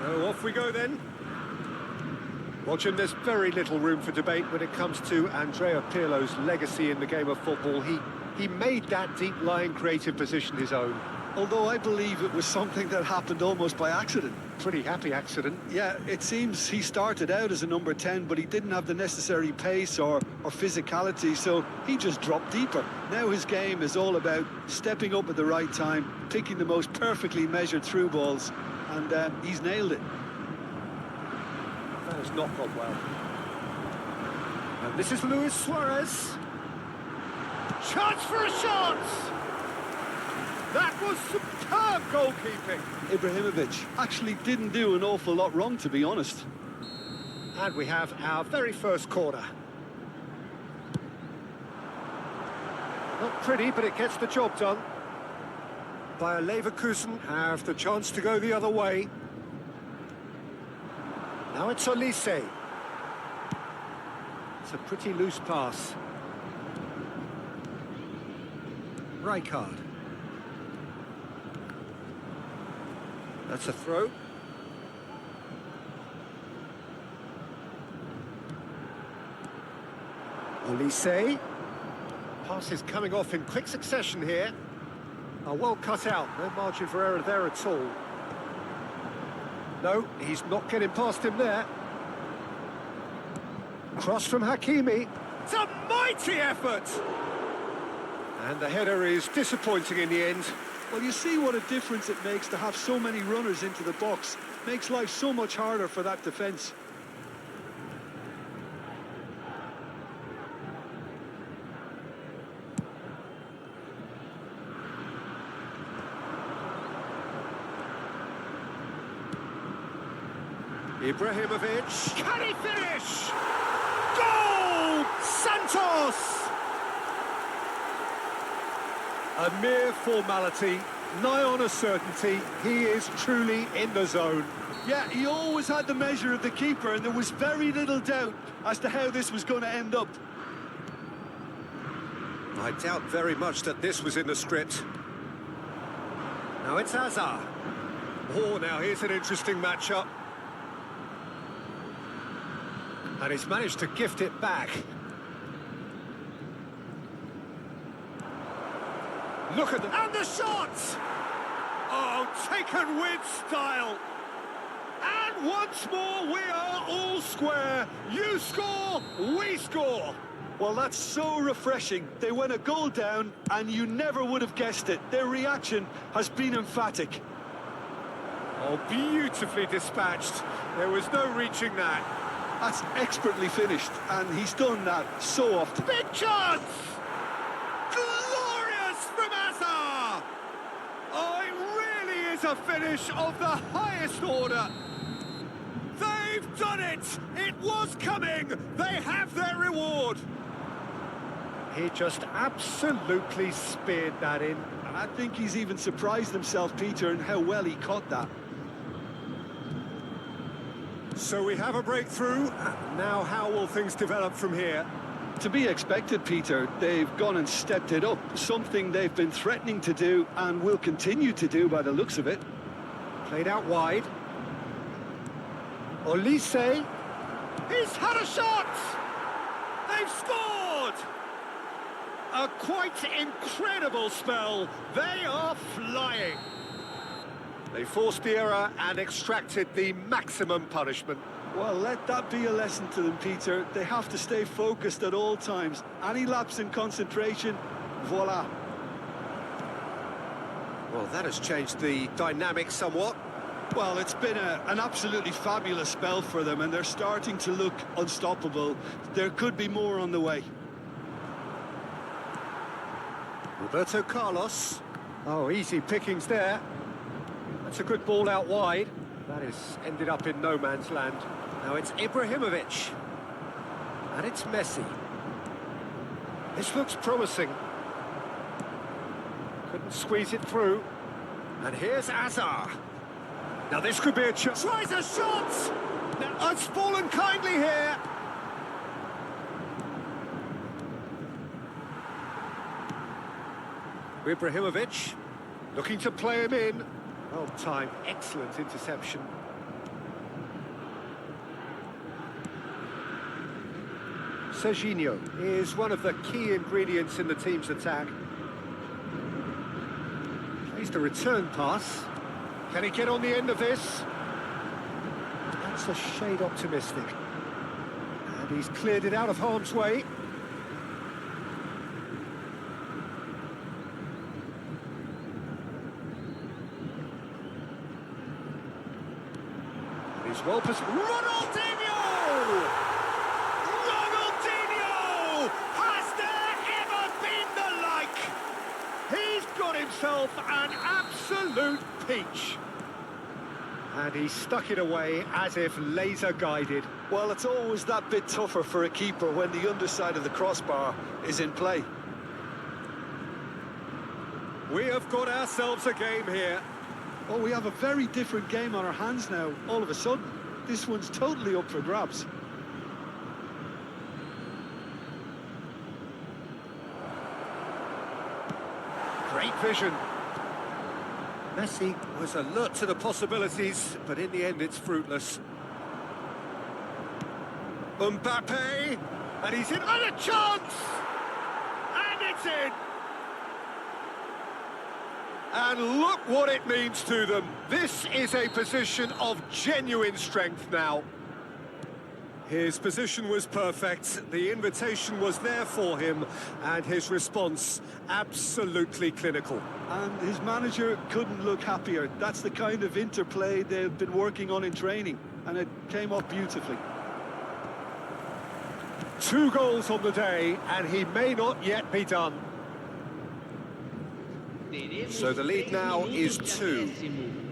So off we go then. Watching, there's very little room for debate when it comes to Andrea Pirlo's legacy in the game of football. He made that deep-lying creative position his own. Although I believe it was something that happened almost by accident. Pretty happy accident. Yeah, it seems he started out as a number 10, but he didn't have the necessary pace or physicality, so he just dropped deeper. Now his game is all about stepping up at the right time, picking the most perfectly measured through balls, and he's nailed it. That has not gone well. And this is Luis Suarez. Chance for a shot! That was superb goalkeeping. Ibrahimovic actually didn't do an awful lot wrong, to be honest. And we have our very first corner. Not pretty, but it gets the job done. Bayer Leverkusen have the chance to go the other way. Now it's Olise. It's a pretty loose pass. Rijkaard. That's a throw. Olise. Pass is coming off in quick succession here. Oh, well cut out. No margin for error there at all. No, he's not getting past him there. Cross from Hakimi. It's a mighty effort! And the header is disappointing in the end. Well, you see what a difference it makes to have so many runners into the box. Makes life so much harder for that defence. Ibrahimovic, can he finish? Goal! Santos! A mere formality, nigh on a certainty. He is truly in the zone. Yeah, he always had the measure of the keeper, and there was very little doubt as to how this was going to end up. I doubt very much that this was in the script. Now it's Hazard. Oh, now here's an interesting matchup. And he's managed to gift it back. Look at and the shot! Oh, taken with style. And once more, we are all square. You score, we score. Well, that's so refreshing. They went a goal down, and you never would have guessed it. Their reaction has been emphatic. Oh, beautifully dispatched. There was no reaching that. That's expertly finished, and he's done that so often. Big chance! Glorious from Hazard! Oh, it really is a finish of the highest order. They've done it! It was coming! They have their reward! He just absolutely speared that in. And I think he's even surprised himself, Peter, in how well he caught that. So we have a breakthrough. Now how will things develop from here? To be expected, Peter. They've gone and stepped it up. Something they've been threatening to do and will continue to do by the looks of it. Played out wide. Olise. He's had a shot! They've scored! A quite incredible spell. They are flying. They forced the error and extracted the maximum punishment. Well, let that be a lesson to them, Peter. They have to stay focused at all times. Any lapse in concentration, voila. Well, that has changed the dynamic somewhat. Well, it's been an absolutely fabulous spell for them, and they're starting to look unstoppable. There could be more on the way. Roberto Carlos. Oh, easy pickings there. That's a good ball out wide. That is ended up in no man's land. Now it's Ibrahimovic. And it's Messi. This looks promising. Couldn't squeeze it through. And here's Hazard. Now this could be a chance. Tries a shot! Now, it's fallen kindly here. Ibrahimovic looking to play him in. Well timed, excellent interception. Serginho is one of the key ingredients in the team's attack. Plays the return pass. Can he get on the end of this? That's a shade optimistic. And he's cleared it out of harm's way. He's well positioned. Ronaldinho! Ronaldinho! Has there ever been the like? He's got himself an absolute peach. And he stuck it away as if laser guided. Well, it's always that bit tougher for a keeper when the underside of the crossbar is in play. We have got ourselves a game here. Oh, we have a very different game on our hands now, all of a sudden. This one's totally up for grabs. Great vision. Messi was alert to the possibilities, but in the end it's fruitless. Mbappe, and he's in, and a chance! And it's in! And look what it means to them. This is a position of genuine strength now. His position was perfect, the invitation was there for him, and his response absolutely clinical. And his manager couldn't look happier. That's the kind of interplay they've been working on in training, and it came off beautifully. 2 goals on the day, and he may not yet be done. So the lead now is 2.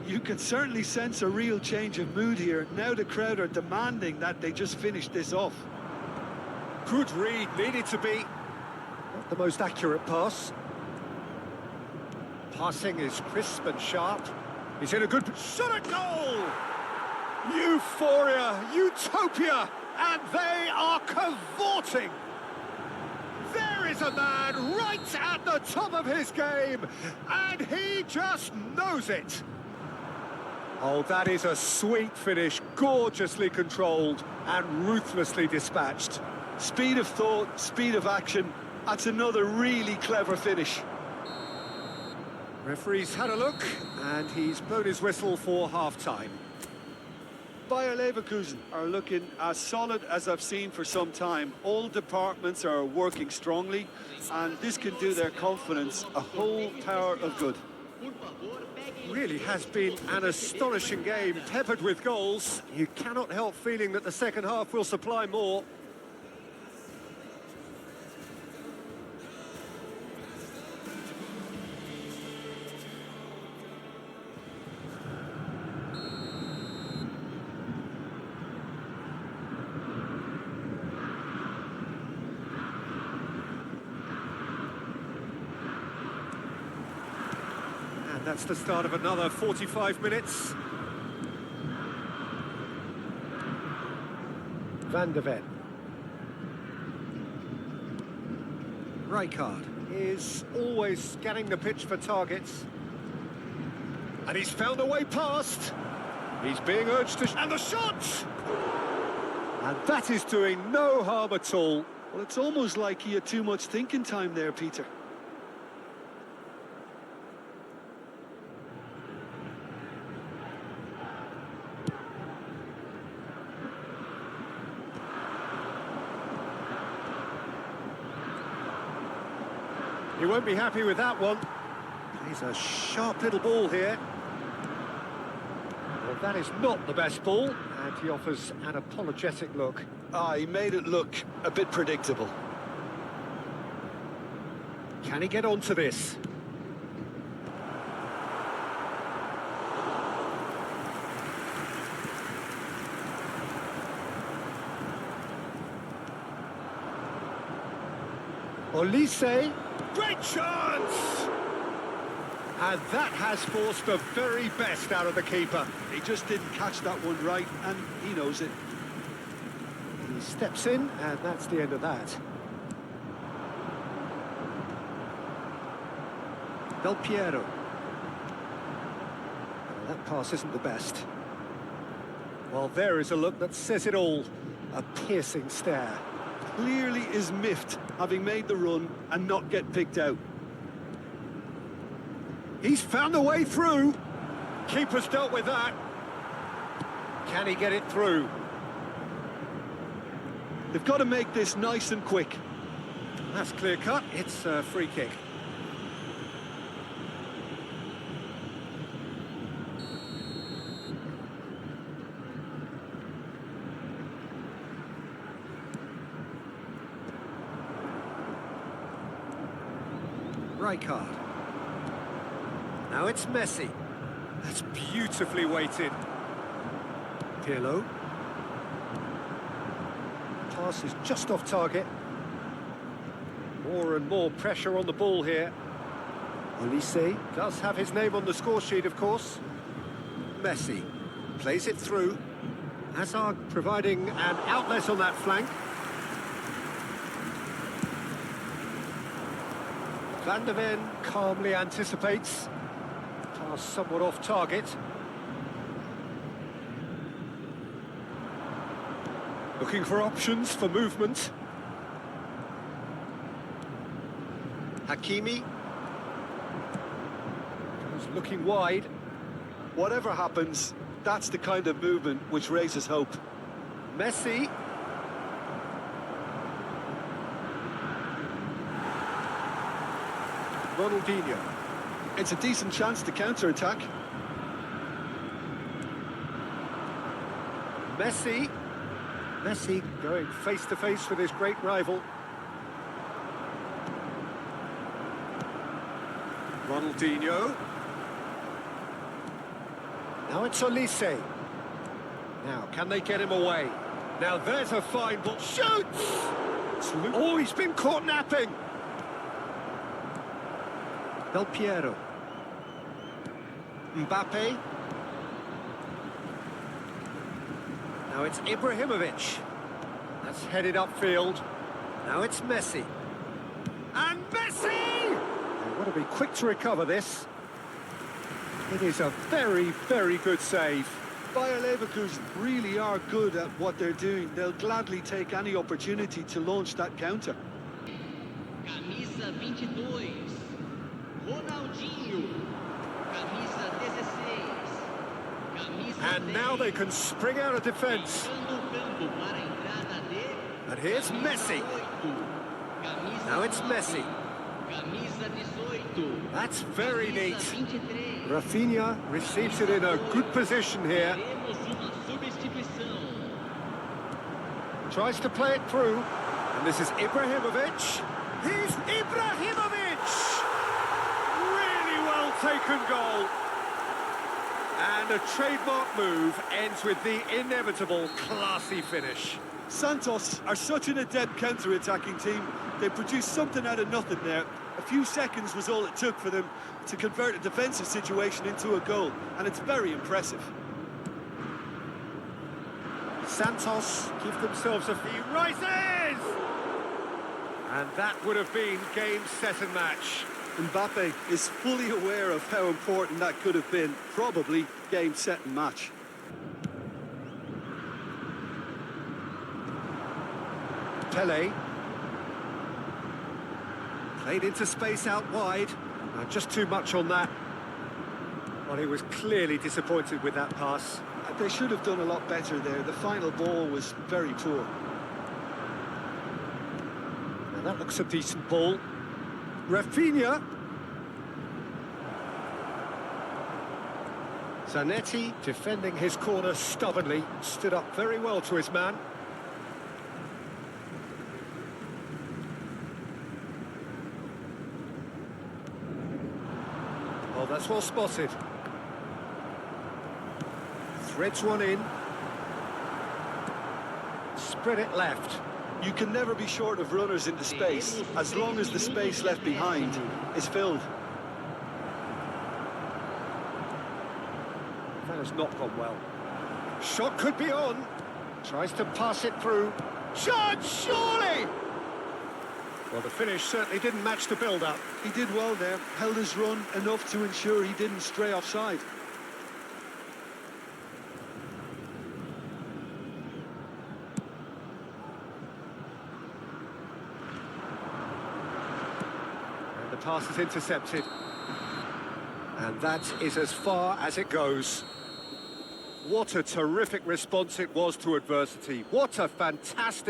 You can certainly sense a real change of mood here. Now the crowd are demanding that they just finish this off. Good read, needed to be. Not the most accurate pass. Passing is crisp and sharp. He's in a good shot at goal! Euphoria, utopia, and they are cavorting. There is a man right at the top of his game, and he just knows it. Oh, that is a sweet finish, gorgeously controlled and ruthlessly dispatched. Speed of thought, speed of action. That's another really clever finish. Referee's had a look, and he's blown his whistle for half-time. Bayer Leverkusen are looking as solid as I've seen for some time. All departments are working strongly, and this can do their confidence a whole tower of good. Really has been an astonishing game, peppered with goals. You cannot help feeling that the second half will supply more. That's the start of another 45 minutes. Van de Ven. Rijkaard is always scanning the pitch for targets. And he's found a way past. He's being urged to... And the shot! And that is doing no harm at all. Well, it's almost like he had too much thinking time there, Peter. He won't be happy with that one. He's a sharp little ball here. Well, that is not the best ball, and he offers an apologetic look. He made it look a bit predictable. Can he get onto this? Olise. Great chance! And that has forced the very best out of the keeper. He just didn't catch that one right, and he knows it. He steps in, and that's the end of that. Del Piero. Well, that pass isn't the best. Well, there is a look that says it all. A piercing stare. clearly is miffed, having made the run and not get picked out. He's found a way through. Keeper's dealt with that. Can he get it through? They've got to make this nice and quick. That's clear cut. It's a free kick. Rijkaard. Now it's Messi. That's beautifully weighted. Pirlo. Pass is just off target. More and more pressure on the ball here. Olise does have his name on the score sheet, of course. Messi plays it through. Hazard providing an outlet on that flank. Van der Ven calmly anticipates. Pass somewhat off target. Looking for options for movement. Hakimi. Goes looking wide. Whatever happens, that's the kind of movement which raises hope. Messi. Ronaldinho. It's a decent chance to counter-attack. Messi. Messi going face-to-face with his great rival. Ronaldinho. Now it's Olise. Now, can they get him away? Now there's a fine ball. Shoots! Oh, he's been caught napping. Del Piero. Mbappe. Now it's Ibrahimovic. That's headed upfield. Now it's Messi. And Messi! They've got to be quick to recover this. It is a very, very good save. Bayer Leverkusen really are good at what they're doing. They'll gladly take any opportunity to launch that counter. Camisa 22, Ronaldinho. Camisa 16. Camisa And now they can spring out of defence. And here's Messi. Now it's Messi. That's very neat. Rafinha receives it in a good position here. Tries to play it through. And this is Ibrahimovic. Here's Ibrahimovic! Really well taken goal. And a trademark move ends with the inevitable classy finish. Santos are such an adept counter-attacking team. They produced something out of nothing there. A few seconds was all it took for them to convert a defensive situation into a goal, and it's very impressive. Santos give themselves a few rises! And that would have been game, set and match. Mbappe is fully aware of how important that could have been. Probably game, set and match. Pele. Played into space out wide. Just too much on that. Well, he was clearly disappointed with that pass. They should have done a lot better there. The final ball was very poor. Now that looks a decent ball. Rafinha. Zanetti defending his corner stubbornly. Stood up very well to his man. Oh, that's well spotted. Threads one in. Spread it left. You can never be short of runners into space, as long as the space left behind is filled. That has not gone well. Shot could be on. Tries to pass it through. Shot, surely! Well, the finish certainly didn't match the build-up. He did well there, held his run enough to ensure he didn't stray offside. The pass is intercepted. And that is as far as it goes. What a terrific response it was to adversity. What a fantastic...